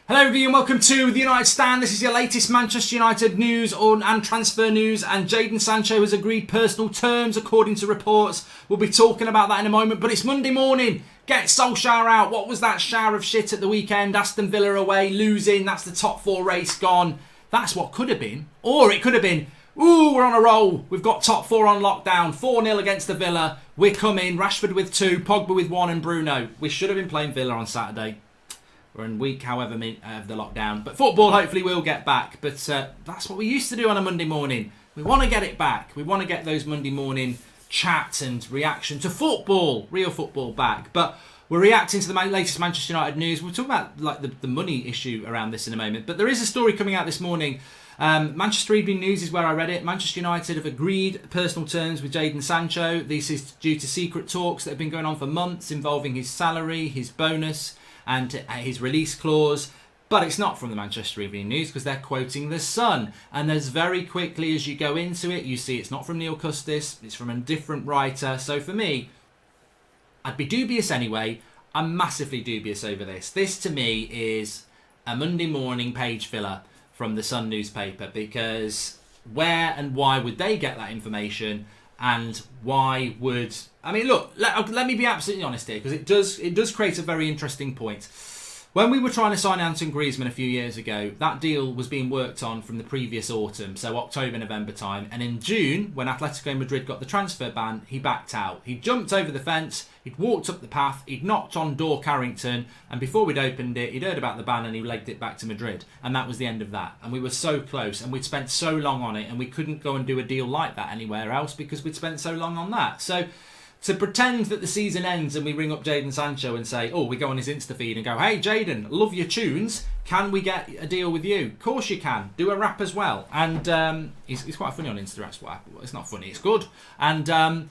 Hello everybody and welcome to the United Stand. This is your latest Manchester United news and transfer news, and Jadon Sancho has agreed personal terms according to reports. We'll be talking about that in a moment, but it's Monday morning. Get Solskjaer out. What was that shower of shit at the weekend? Aston Villa away, losing. That's the top four race gone. That's what could have been. Or it could have been, ooh, we're on a roll. We've got top four on lockdown. 4-0 against the Villa. We're coming. Rashford with 2, Pogba with 1 and Bruno. We should have been playing Villa on Saturday. We're in week however many of the lockdown. But football hopefully will get back. But that's what we used to do on a Monday morning. We want to get it back. We want to get those Monday morning chat and reaction to football, real football back. But we're reacting to the latest Manchester United news. We'll talk about like the money issue around this in a moment. But there is a story coming out this morning. Manchester Evening News is where I read it. Manchester United have agreed personal terms with Jadon Sancho. This is due to secret talks that have been going on for months involving his salary, his bonus and his release clause. But it's not from the Manchester Evening News because they're quoting The Sun. And as very quickly as you go into it, you see it's not from Neil Custis, it's from a different writer. So for me, I'd be dubious anyway. I'm massively dubious over this. This to me is a Monday morning page filler from The Sun newspaper, because where and why would they get that information? And why would... I mean, look, let me be absolutely honest here, because it does create a very interesting point. When we were trying to sign Antoine Griezmann a few years ago, that deal was being worked on from the previous autumn, so October, November time. And in June, when Atletico Madrid got the transfer ban, he backed out. He jumped over the fence, he'd walked up the path, he'd knocked on door Carrington, and before we'd opened it, he'd heard about the ban and he legged it back to Madrid. And that was the end of that. And we were so close, and we'd spent so long on it, and we couldn't go and do a deal like that anywhere else because we'd spent so long on that. So to pretend that the season ends and we ring up Jadon Sancho and say, we go on his Insta feed and go, hey Jadon, love your tunes, can we get a deal with you? Of course you can. Do a rap as well. And he's quite funny on Insta. That's why. It's not funny, it's good. And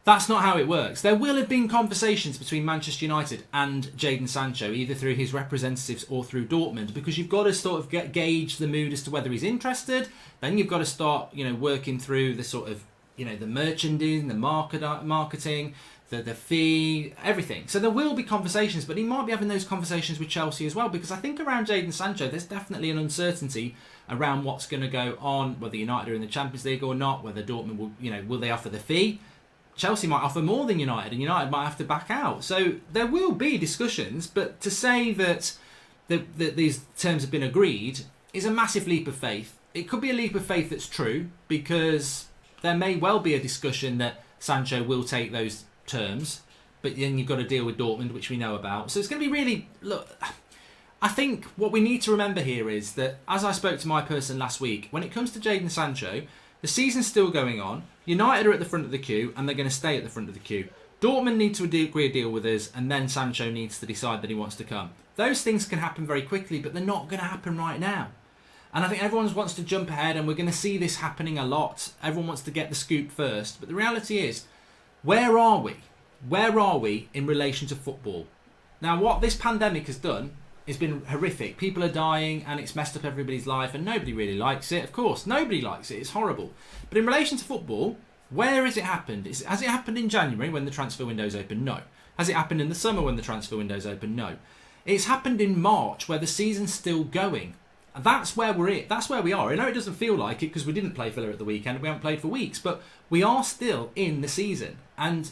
that's not how it works. There will have been conversations between Manchester United and Jadon Sancho, either through his representatives or through Dortmund, because you've got to sort of gauge the mood as to whether he's interested. Then you've got to start, working through the sort of, the merchandising, the marketing, the fee, everything. So there will be conversations, but he might be having those conversations with Chelsea as well, because I think around Jadon Sancho, there's definitely an uncertainty around what's going to go on, whether United are in the Champions League or not, whether Dortmund will, will they offer the fee? Chelsea might offer more than United, and United might have to back out. So there will be discussions, but to say that these terms have been agreed is a massive leap of faith. It could be a leap of faith that's true, because there may well be a discussion that Sancho will take those terms, but then you've got to deal with Dortmund, which we know about. So it's going to be really... Look, I think what we need to remember here is that, as I spoke to my person last week, when it comes to Jadon Sancho, the season's still going on. United are at the front of the queue, and they're going to stay at the front of the queue. Dortmund need to agree a deal with us, and then Sancho needs to decide that he wants to come. Those things can happen very quickly, but they're not going to happen right now. And I think everyone wants to jump ahead, and we're going to see this happening a lot. Everyone wants to get the scoop first. But the reality is, where are we? Where are we in relation to football? Now, what this pandemic has done has been horrific. People are dying, and it's messed up everybody's life, and nobody really likes it. Of course, nobody likes it. It's horrible. But in relation to football, where has it happened? Has it happened in January when the transfer window's open? No. Has it happened in the summer when the transfer window's open? No. It's happened in March where the season's still going. That's where that's where we are. I know it doesn't feel like it because we didn't play Villa at the weekend. We haven't played for weeks, but we are still in the season, and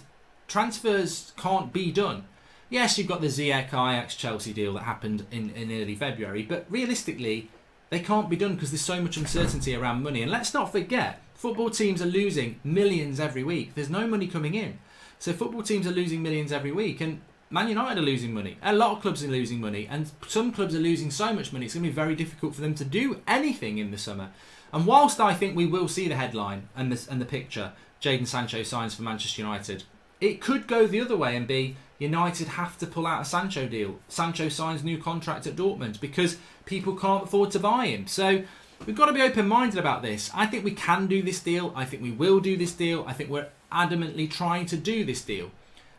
transfers can't be done. Yes, you've got the Ziyech Ajax Chelsea deal that happened in early February, but realistically, they can't be done because there's so much uncertainty around money. And let's not forget, football teams are losing millions every week. There's no money coming in, so football teams are losing millions every week, and Man United are losing money. A lot of clubs are losing money, and some clubs are losing so much money it's going to be very difficult for them to do anything in the summer. And whilst I think we will see the headline and the picture, Jadon Sancho signs for Manchester United, it could go the other way and be United have to pull out a Sancho deal. Sancho signs new contract at Dortmund because people can't afford to buy him. So we've got to be open-minded about this. I think we can do this deal. I think we will do this deal. I think we're adamantly trying to do this deal.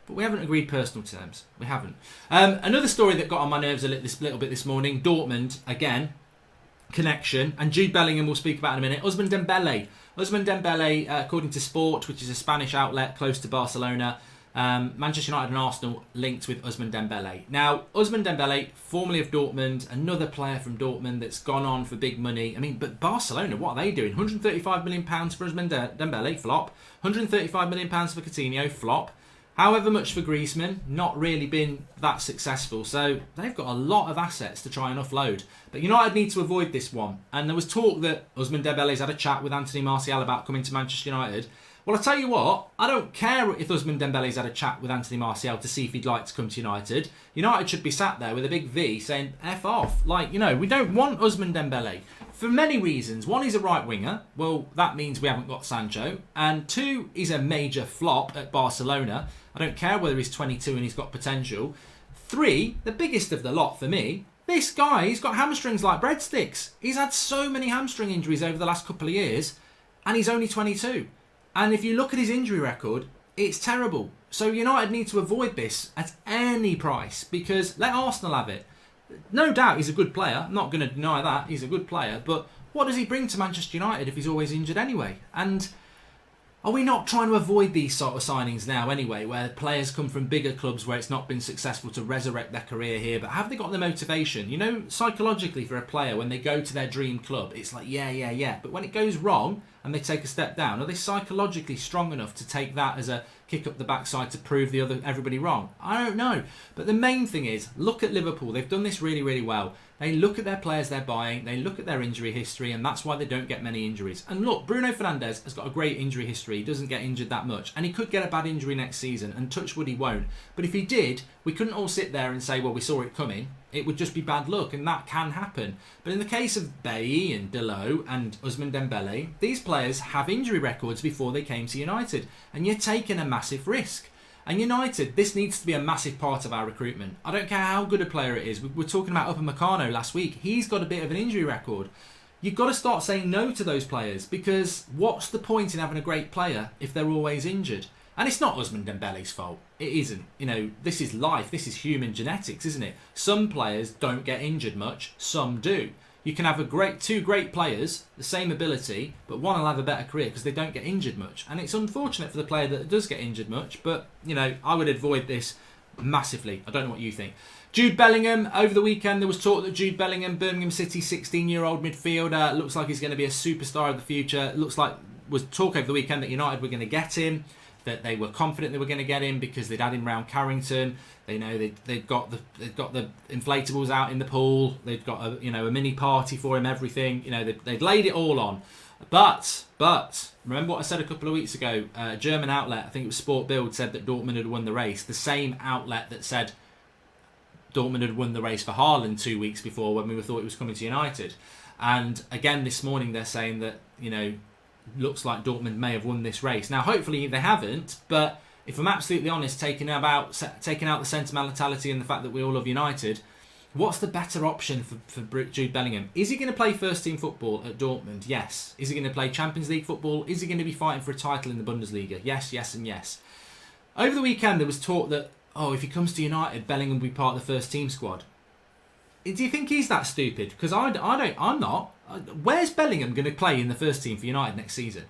But we haven't agreed personal terms. We haven't. Another story that got on my nerves a little bit this morning, Dortmund, again, connection. And Jude Bellingham we'll speak about in a minute. Ousmane Dembele, according to Sport, which is a Spanish outlet close to Barcelona, Manchester United and Arsenal linked with Ousmane Dembele. Now, Ousmane Dembele, formerly of Dortmund, another player from Dortmund that's gone on for big money. I mean, but Barcelona, what are they doing? £135 million for Ousmane Dembele, flop. £135 million for Coutinho, flop. However much for Griezmann, not really been that successful. So they've got a lot of assets to try and offload. But United need to avoid this one. And there was talk that Ousmane Dembele's had a chat with Anthony Martial about coming to Manchester United. Well, I'll tell you what, I don't care if Ousmane Dembele's had a chat with Anthony Martial to see if he'd like to come to United. United should be sat there with a big V saying, F off. Like, you know, we don't want Ousmane Dembele. For many reasons. One, he's a right winger. Well, that means we haven't got Sancho. And two, he's a major flop at Barcelona. I don't care whether he's 22 and he's got potential. Three, the biggest of the lot for me, this guy, he's got hamstrings like breadsticks. He's had so many hamstring injuries over the last couple of years, and he's only 22. And if you look at his injury record, it's terrible. So United need to avoid this at any price, because let Arsenal have it. No doubt he's a good player. I'm not going to deny that. He's a good player. But what does he bring to Manchester United if he's always injured anyway? And are we not trying to avoid these sort of signings now anyway, where players come from bigger clubs where it's not been successful to resurrect their career here, but have they got the motivation? You know, psychologically for a player, when they go to their dream club, it's like, yeah. But when it goes wrong and they take a step down, are they psychologically strong enough to take that as a kick up the backside to prove everybody wrong? I don't know. But the main thing is, look at Liverpool. They've done this really, really well. They look at their players they're buying, they look at their injury history, and that's why they don't get many injuries. And look, Bruno Fernandes has got a great injury history. He doesn't get injured that much. And he could get a bad injury next season, and touch wood he won't. But if he did, we couldn't all sit there and say, well, we saw it coming. It would just be bad luck, and that can happen. But in the case of Bailly and Delot and Ousmane Dembele, these players have injury records before they came to United. And you're taking a massive risk. And United, this needs to be a massive part of our recruitment. I don't care how good a player it is. We were talking about Upamecano last week. He's got a bit of an injury record. You've got to start saying no to those players, because what's the point in having a great player if they're always injured? And it's not Ousmane Dembele's fault. It isn't. You know, this is life. This is human genetics, isn't it? Some players don't get injured much. Some do. You can have two great players, the same ability, but one will have a better career because they don't get injured much. And it's unfortunate for the player that does get injured much, but, you know, I would avoid this massively. I don't know what you think. Jude Bellingham, over the weekend there was talk that Jude Bellingham, Birmingham City 16-year-old midfielder, looks like he's going to be a superstar of the future. Looks like was talk over the weekend that United were going to get him, that they were confident they were going to get him because they'd had him round Carrington. They know they've got the inflatables out in the pool. They've got a mini party for him. Everything, you know, they'd laid it all on. But remember what I said a couple of weeks ago? A German outlet, I think it was Sport Bild, said that Dortmund had won the race. The same outlet that said Dortmund had won the race for Haaland 2 weeks before, when we thought it was coming to United. And again this morning they're saying that, you know, looks like Dortmund may have won this race. Now hopefully they haven't, but if I'm absolutely honest, taking out the sentimentality and the fact that we all love United, what's the better option for Jude Bellingham? Is he going to play first team football at Dortmund? Yes. Is he going to play Champions League football? Is he going to be fighting for a title in the Bundesliga? Yes and yes. Over the weekend there was talk that, if he comes to United, Bellingham will be part of the first team squad. Do you think he's that stupid? Because I'm not. Where's Bellingham going to play in the first team for United next season?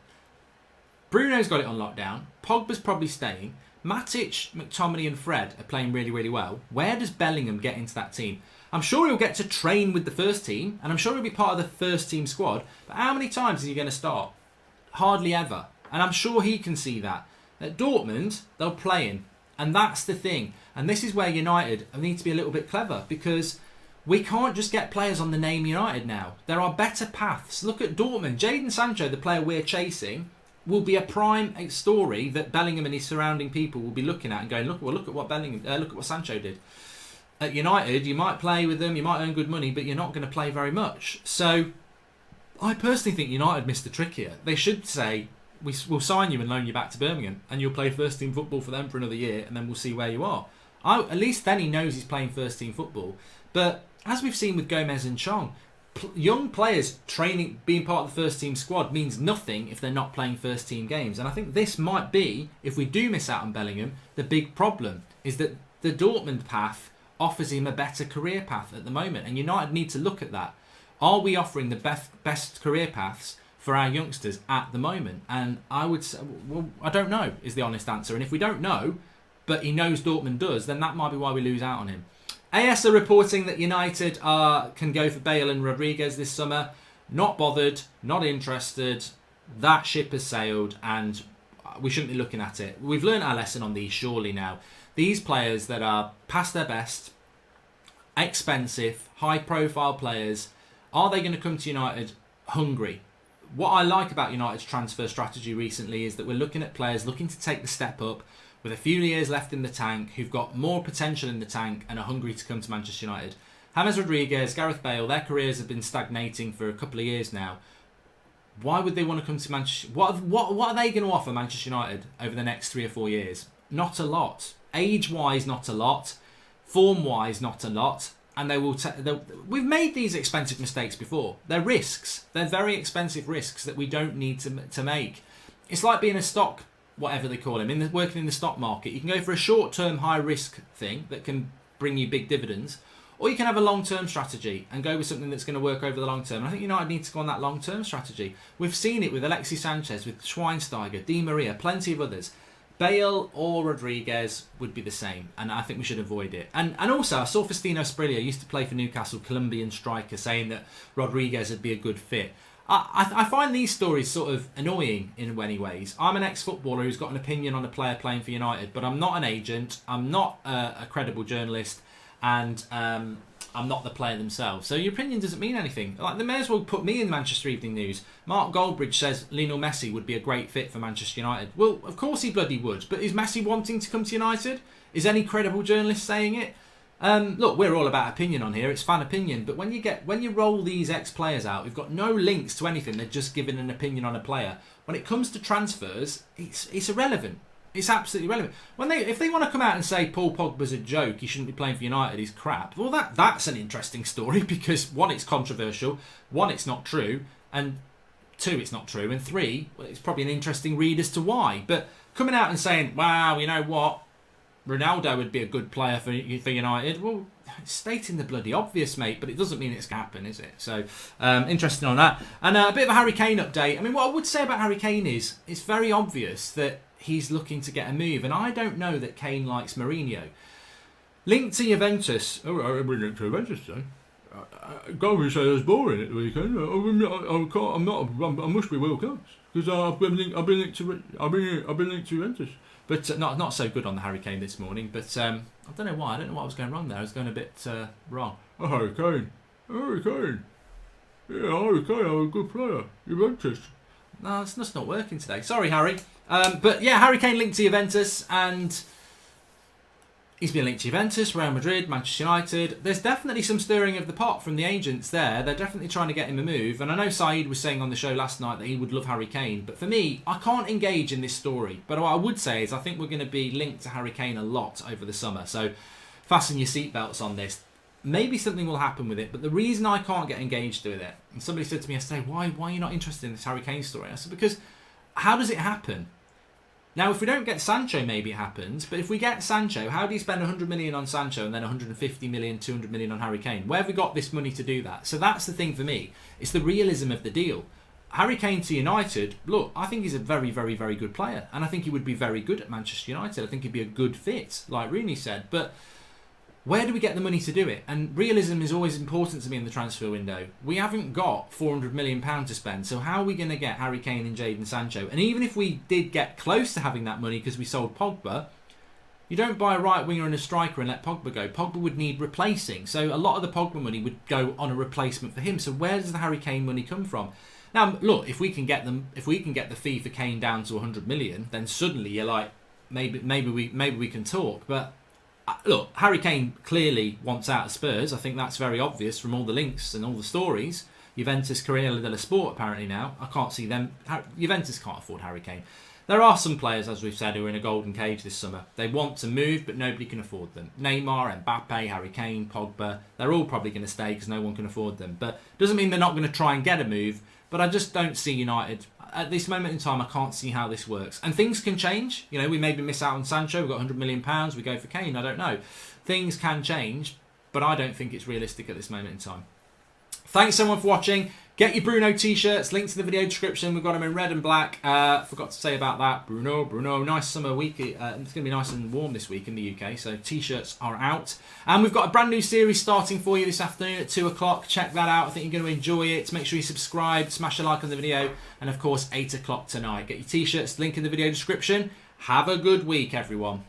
Bruno's got it on lockdown. Pogba's probably staying. Matic, McTominay and Fred are playing really, really well. Where does Bellingham get into that team? I'm sure he'll get to train with the first team, and I'm sure he'll be part of the first team squad. But how many times is he going to start? Hardly ever. And I'm sure he can see that. At Dortmund, they'll play him. And that's the thing. And this is where United need to be a little bit clever, because we can't just get players on the name United now. There are better paths. Look at Dortmund. Jadon Sancho, the player we're chasing, will be a prime story that Bellingham and his surrounding people will be looking at and going, look at what Sancho did. At United, you might play with them, you might earn good money, but you're not going to play very much. So I personally think United missed the trick here. They should say, we'll sign you and loan you back to Birmingham, and you'll play first team football for them for another year, and then we'll see where you are. At least then he knows he's playing first team football. But as we've seen with Gomez and Chong, young players training, being part of the first team squad means nothing if they're not playing first team games. And I think this might be, if we do miss out on Bellingham, the big problem is that the Dortmund path offers him a better career path at the moment. And United need to look at that. Are we offering the best career paths for our youngsters at the moment? And I would say, well, I don't know, is the honest answer. And if we don't know, but he knows Dortmund does, then that might be why we lose out on him. AS are reporting that United can go for Bale and Rodriguez this summer. Not bothered, not interested. That ship has sailed, and we shouldn't be looking at it. We've learned our lesson on these surely now. These players that are past their best, expensive, high-profile players, are they going to come to United hungry? What I like about United's transfer strategy recently is that we're looking at players looking to take the step up with a few years left in the tank, who've got more potential in the tank and are hungry to come to Manchester United. James Rodriguez, Gareth Bale, their careers have been stagnating for a couple of years now. Why would they want to come to Manchester? What are they going to offer Manchester United over the next 3 or 4 years? Not a lot. Age-wise, not a lot. Form-wise, not a lot. And they will. We've made these expensive mistakes before. They're risks. They're very expensive risks that we don't need to make. It's like being a stock, whatever they call him, working in the stock market. You can go for a short-term, high-risk thing that can bring you big dividends, or you can have a long-term strategy and go with something that's going to work over the long term. And I think United need to go on that long-term strategy. We've seen it with Alexis Sanchez, with Schweinsteiger, Di Maria, plenty of others. Bale or Rodriguez would be the same, and I think we should avoid it. And also, I saw Faustino Sprilia, used to play for Newcastle, Colombian striker, saying that Rodriguez would be a good fit. I find these stories sort of annoying in many ways. I'm an ex-footballer who's got an opinion on a player playing for United, but I'm not an agent, I'm not a credible journalist, and I'm not the player themselves. So your opinion doesn't mean anything. Like, they may as well put me in Manchester Evening News. Mark Goldbridge says Lionel Messi would be a great fit for Manchester United. Well, of course he bloody would. But is Messi wanting to come to United? Is any credible journalist saying it? Look, we're all about opinion on here. It's fan opinion. But when you roll these ex-players out, we've got no links to anything. They're just giving an opinion on a player. When it comes to transfers, it's irrelevant. It's absolutely relevant. If they want to come out and say Paul Pogba's a joke, he shouldn't be playing for United, he's crap. Well, that's an interesting story because 1, it's controversial, 1, it's not true, and 2, it's not true, and 3, well, it's probably an interesting read as to why. But coming out and saying, wow, you know what, Ronaldo would be a good player for United, well, it's stating the bloody obvious, mate, but it doesn't mean it's going to happen, is it? So, interesting on that. And a bit of a Harry Kane update. I mean, what I would say about Harry Kane is, it's very obvious that he's looking to get a move, and I don't know that Kane likes Mourinho. Linked to Juventus. Oh, I've been linked to Juventus, though. I can't really say I was boring at the weekend. I must be well close because I've been linked to Juventus. But not so good on the Harry Kane this morning. But I don't know why. I don't know what I was going wrong there. I was going a bit wrong. Oh, Harry Kane. Yeah, Harry Kane. I'm a good player. Juventus. No, it's just not working today. Sorry, Harry. But yeah, Harry Kane linked to Juventus, and he's been linked to Juventus, Real Madrid, Manchester United. There's definitely some stirring of the pot from the agents there. They're definitely trying to get him a move. And I know Saeed was saying on the show last night that he would love Harry Kane. But for me, I can't engage in this story. But what I would say is I think we're going to be linked to Harry Kane a lot over the summer. So fasten your seatbelts on this. Maybe something will happen with it, but the reason I can't get engaged with it, and somebody said to me yesterday, why are you not interested in this Harry Kane story? I said, because how does it happen? Now, if we don't get Sancho, maybe it happens, but if we get Sancho, how do you spend 100 million on Sancho and then 150 million, 200 million on Harry Kane? Where have we got this money to do that? So that's the thing for me. It's the realism of the deal. Harry Kane to United, look, I think he's a very, very, very good player, and I think he would be very good at Manchester United. I think he'd be a good fit, like Rooney said, but where do we get the money to do it? And realism is always important to me in the transfer window. We haven't got £400 million to spend, so how are we going to get Harry Kane and Jadon Sancho? And even if we did get close to having that money because we sold Pogba, you don't buy a right winger and a striker and let Pogba go. Pogba would need replacing, so a lot of the Pogba money would go on a replacement for him. So where does the Harry Kane money come from? Now, look, if we can get the fee for Kane down to 100 million, then suddenly you're like, maybe we can talk, but. Look, Harry Kane clearly wants out of Spurs. I think that's very obvious from all the links and all the stories. Juventus, Corriere dello Sport apparently now. I can't see them. Juventus can't afford Harry Kane. There are some players, as we've said, who are in a golden cage this summer. They want to move, but nobody can afford them. Neymar, Mbappe, Harry Kane, Pogba, they're all probably going to stay because no one can afford them. But doesn't mean they're not going to try and get a move. But I just don't see United. At this moment in time, I can't see how this works. And things can change. You know, we maybe miss out on Sancho. We've got £100 million. We go for Kane. I don't know. Things can change, but I don't think it's realistic at this moment in time. Thanks everyone for watching. Get your Bruno t-shirts, links in the video description. We've got them in red and black. Forgot to say about that. Bruno, nice summer week. It's going to be nice and warm this week in the UK, so t-shirts are out. And we've got a brand new series starting for you this afternoon at 2 o'clock. Check that out. I think you're going to enjoy it. Make sure you subscribe, smash a like on the video, and of course 8 o'clock tonight. Get your t-shirts, link in the video description. Have a good week, everyone.